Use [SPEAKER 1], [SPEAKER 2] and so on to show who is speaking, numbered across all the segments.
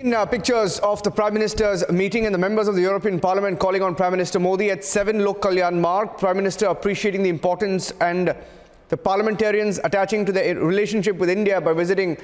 [SPEAKER 1] Pictures of the Prime Minister's meeting and the members of the European Parliament calling on Prime Minister Modi at 7 Lok Kalyan Marg. Prime Minister appreciating the importance and the parliamentarians attaching to their relationship with India by visiting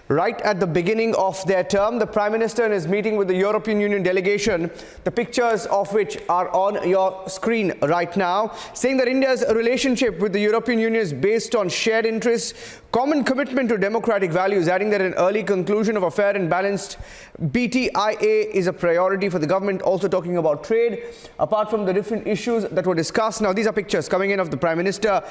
[SPEAKER 1] right at the beginning of their term. The Prime Minister in his meeting with the European Union delegation, the pictures of which are on your screen right now, saying that India's relationship with the European Union is based on shared interests, common commitment to democratic values, adding that an early conclusion of a fair and balanced BTIA is a priority for the government, also talking about trade, apart from the different issues that were discussed. Now, these are pictures coming in of the Prime Minister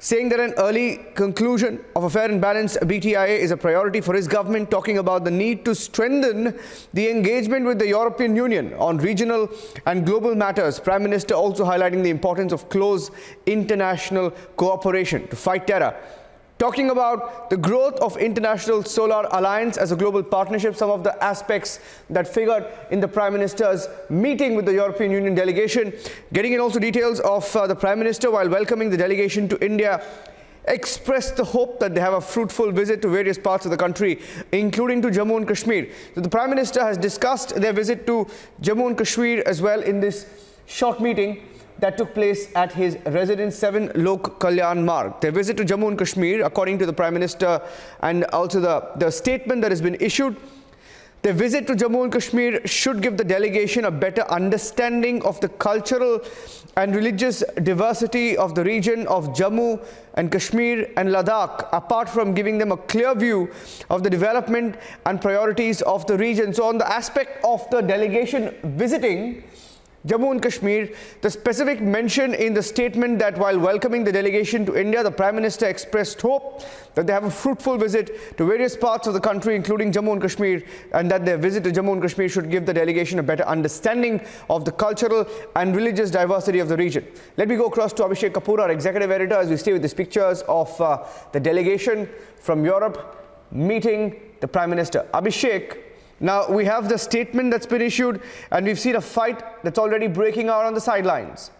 [SPEAKER 1] saying that an early conclusion of a fair and balanced BTIA is a priority for his government, talking about the need to strengthen the engagement with the European Union on regional and global matters. Prime Minister also highlighting the importance of close international cooperation to fight terror. Talking about the growth of International Solar Alliance as a global partnership, some of the aspects that figured in the Prime Minister's meeting with the European Union delegation. Getting in also details of the Prime Minister, while welcoming the delegation to India, expressed the hope that they have a fruitful visit to various parts of the country, including to Jammu and Kashmir. So the Prime Minister has discussed their visit to Jammu and Kashmir as well in this short meeting that took place at his residence, 7 Lok Kalyan Marg. Their visit to Jammu and Kashmir, according to the Prime Minister and also the statement that has been issued, their visit to Jammu and Kashmir should give the delegation a better understanding of the cultural and religious diversity of the region of Jammu and Kashmir and Ladakh, apart from giving them a clear view of the development and priorities of the region. So on the aspect of the delegation visiting Jammu and Kashmir, the specific mention in the statement that while welcoming the delegation to India, the Prime Minister expressed hope that they have a fruitful visit to various parts of the country, including Jammu and Kashmir, and that their visit to Jammu and Kashmir should give the delegation a better understanding of the cultural and religious diversity of the region. Let me go across to Abhishek Kapoor, our executive editor, as we stay with these pictures of the delegation from Europe meeting the Prime Minister. Abhishek, now, we have the statement that's been issued, and we've seen a fight that's already breaking out on the sidelines.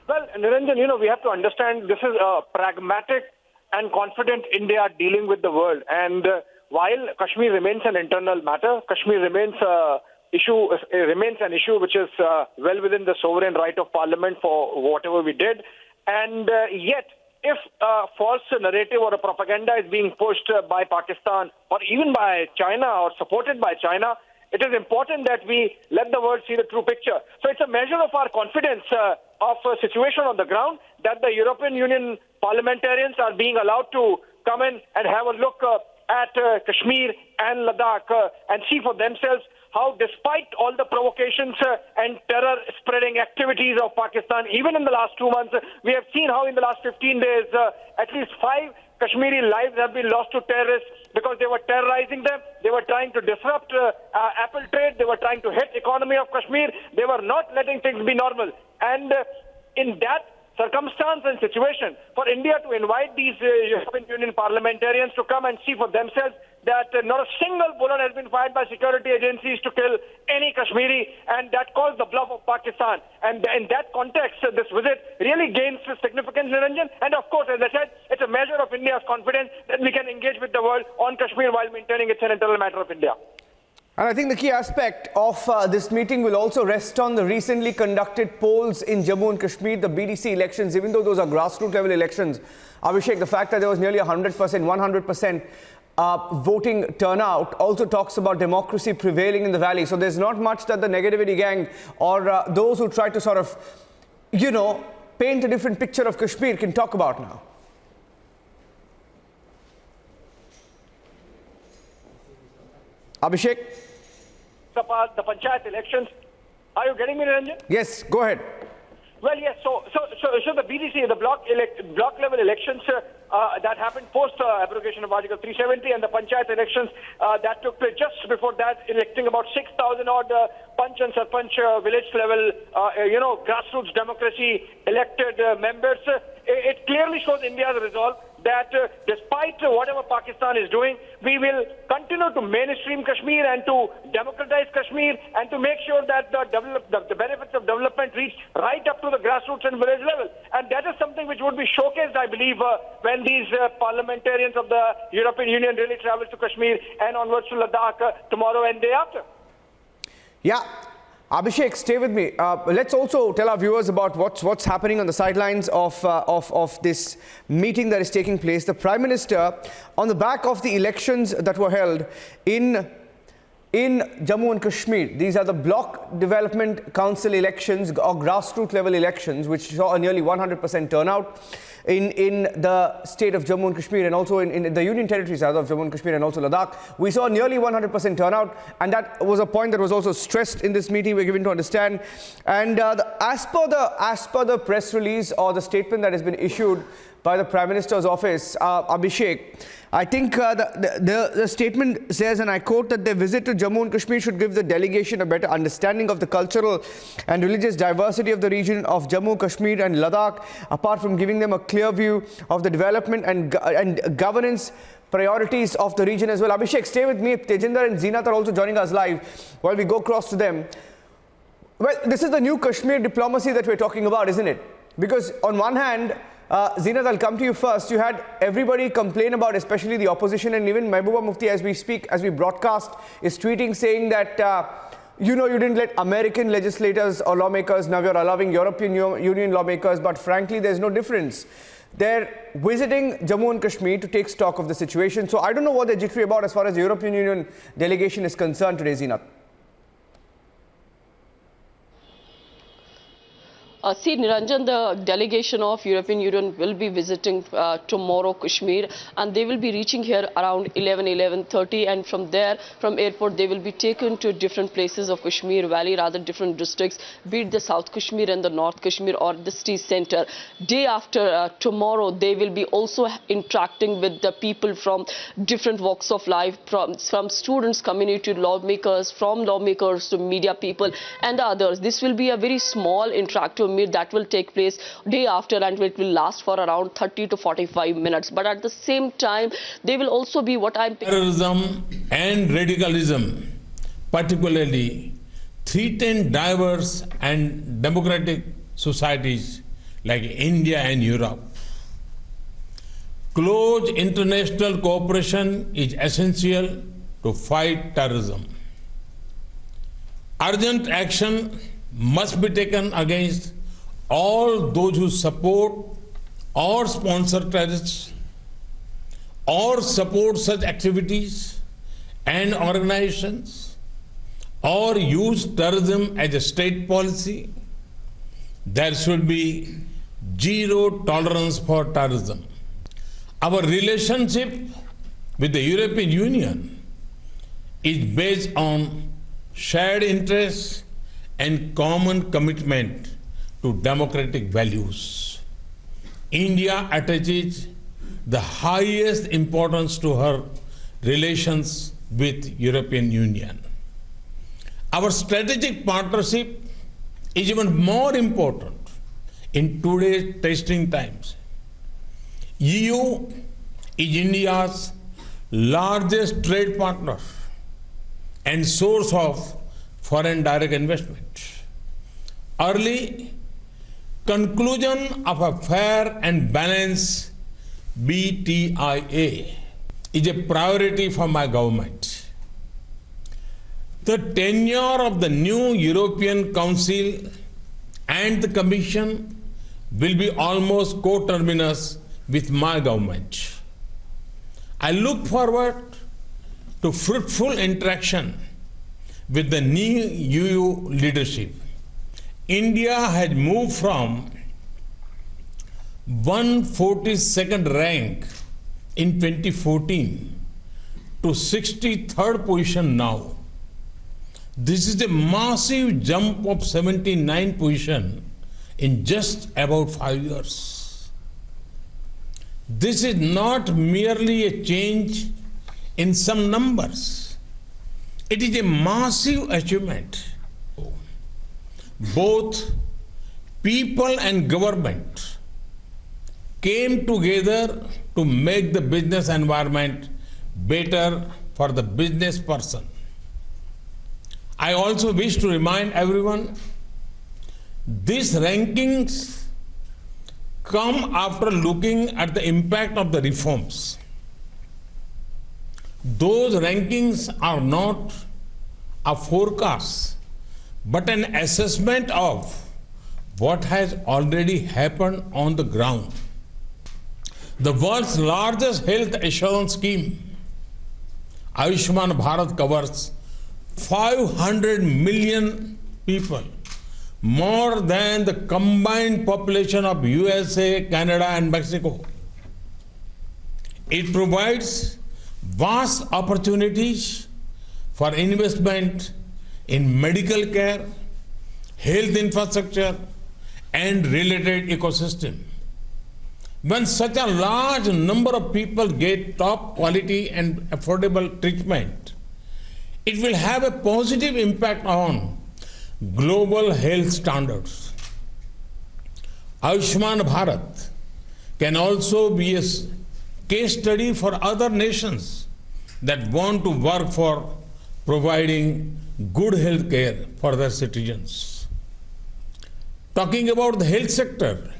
[SPEAKER 2] Well, Niranjan, we have to understand this is a pragmatic and confident India dealing with the world. And while Kashmir remains an internal matter, Kashmir remains an issue which is well within the sovereign right of Parliament for whatever we did. And yet, if a false narrative or a propaganda is being pushed by Pakistan or even by China or supported by China, it is important that we let the world see the true picture. So it's a measure of our confidence of a situation on the ground that the European Union parliamentarians are being allowed to come in and have a look at Kashmir and Ladakh and see for themselves how, despite all the provocations and terror-spreading activities of Pakistan, even in the last 2 months, we have seen how in the last 15 days, at least 5 Kashmiri lives have been lost to terrorists because they were terrorizing them. They were trying to disrupt apple trade. They were trying to hit economy of Kashmir. They were not letting things be normal. And in that circumstance and situation, for India to invite these European Union parliamentarians to come and see for themselves that not a single bullet has been fired by security agencies to kill any Kashmiri, and that caused the bluff of Pakistan. And in that context, this visit really gains significance, Niranjan. And of course, as I said, it's a measure of India's confidence that we can engage with the world on Kashmir while maintaining it's an internal matter of India.
[SPEAKER 1] And I think the key aspect of this meeting will also rest on the recently conducted polls in Jammu and Kashmir, the BDC elections, even though those are grassroots level elections. Abhishek, the fact that there was nearly 100% voting turnout also talks about democracy prevailing in the valley. So there's not much that the negativity gang or those who try to sort of, paint a different picture of Kashmir can talk about now. Abhishek?
[SPEAKER 2] The panchayat elections. Are you getting me, Niranjan?
[SPEAKER 1] Yes, go ahead.
[SPEAKER 2] Well, yes. So the BDC, the block level elections that happened post abrogation of Article 370, and the panchayat elections that took place just before that, electing about 6,000 odd panch and sarpanch village level, grassroots democracy elected members. It clearly shows India's resolve that despite whatever Pakistan is doing, we will continue to mainstream Kashmir and to democratize Kashmir and to make sure that the benefits of development reach right up to the grassroots and village level. And that is something which would be showcased, I believe, when these parliamentarians of the European Union really travel to Kashmir and onwards to Ladakh tomorrow and day after.
[SPEAKER 1] Yeah. Abhishek, stay with me. Let's also tell our viewers about what's happening on the sidelines of this meeting that is taking place. The Prime Minister, on the back of the elections that were held in Jammu and Kashmir, these are the Block Development Council elections or grassroots level elections, which saw a nearly 100% turnout in the state of Jammu and Kashmir and also in the Union territories of Jammu and Kashmir and also Ladakh. We saw nearly 100% turnout, and that was a point that was also stressed in this meeting, we're given to understand. And as per the press release or the statement that has been issued by the Prime Minister's office, Abhishek, I think the statement says, and I quote, that their visit to Jammu and Kashmir should give the delegation a better understanding of the cultural and religious diversity of the region of Jammu, Kashmir and Ladakh, apart from giving them a clear view of the development and governance priorities of the region as well. Abhishek, stay with me. Tejinder and Zeenat are also joining us live while we go across to them. Well, this is the new Kashmir diplomacy that we're talking about, isn't it? Because on one hand, Zeenat, I'll come to you first. You had everybody complain about, especially the opposition, and even Mehbooba Mufti, as we speak, as we broadcast, is tweeting saying that, you didn't let American legislators or lawmakers, now you're allowing European Union lawmakers, but frankly, there's no difference. They're visiting Jammu and Kashmir to take stock of the situation. So I don't know what they're jittery about as far as the European Union delegation is concerned today, Zeenat.
[SPEAKER 3] See, Niranjan, the delegation of European Union will be visiting tomorrow Kashmir, and they will be reaching here around 11:30, and from there, from airport, they will be taken to different places of Kashmir Valley, rather different districts, be it the South Kashmir and the North Kashmir or the city center. Day after tomorrow, they will be also interacting with the people from different walks of life, from students, community, lawmakers, from lawmakers to media people and others. This will be a very small interactive meet that will take place day after, and it will last for around 30 to 45 minutes. But at the same time, they will also be
[SPEAKER 4] terrorism and radicalism, particularly threaten diverse and democratic societies like India and Europe. Close international cooperation is essential to fight terrorism. Urgent action must be taken against all those who support or sponsor terrorists or support such activities and organizations or use terrorism as a state policy. There should be zero tolerance for terrorism. Our relationship with the European Union is based on shared interests and common commitment to democratic values. India attaches the highest importance to her relations with European Union. Our strategic partnership is even more important in today's testing times. EU is India's largest trade partner and source of foreign direct investment. Early conclusion of a fair and balanced BTIA is a priority for my government. The tenure of the new European Council and the Commission will be almost coterminous with my government. I look forward to fruitful interaction with the new EU leadership. India has moved from 142nd rank in 2014 to 63rd position now. This is a massive jump of 79 position in just about 5 years. This is not merely a change in some numbers. It is a massive achievement. Both people and government came together to make the business environment better for the business person. I also wish to remind everyone, these rankings come after looking at the impact of the reforms. Those rankings are not a forecast, but an assessment of what has already happened on the ground. The world's largest health assurance scheme, Ayushman Bharat, covers 500 million people, more than the combined population of USA, Canada, and Mexico. It provides vast opportunities for investment in medical care, health infrastructure, and related ecosystem. When such a large number of people get top quality and affordable treatment, it will have a positive impact on global health standards. Ayushman Bharat can also be a case study for other nations that want to work for providing good health care for their citizens. Talking about the health sector,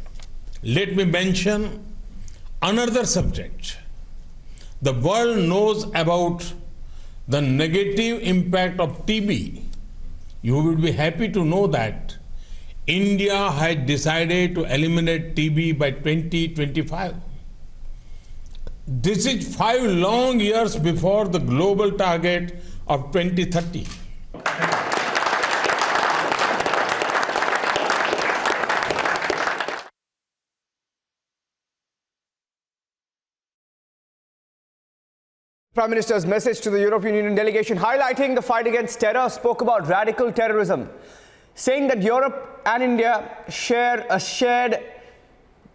[SPEAKER 4] let me mention another subject. The world knows about the negative impact of TB. You will be happy to know that India had decided to eliminate TB by 2025. This is 5 long years before the global target of 2030.
[SPEAKER 1] Prime Minister's message to the European Union delegation, highlighting the fight against terror, spoke about radical terrorism, saying that Europe and India share a shared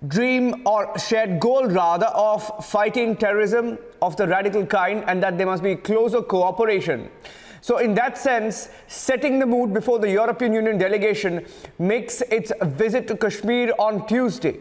[SPEAKER 1] dream, or shared goal rather, of fighting terrorism of the radical kind, and that there must be closer cooperation. So in that sense, setting the mood before the European Union delegation makes its visit to Kashmir on Tuesday.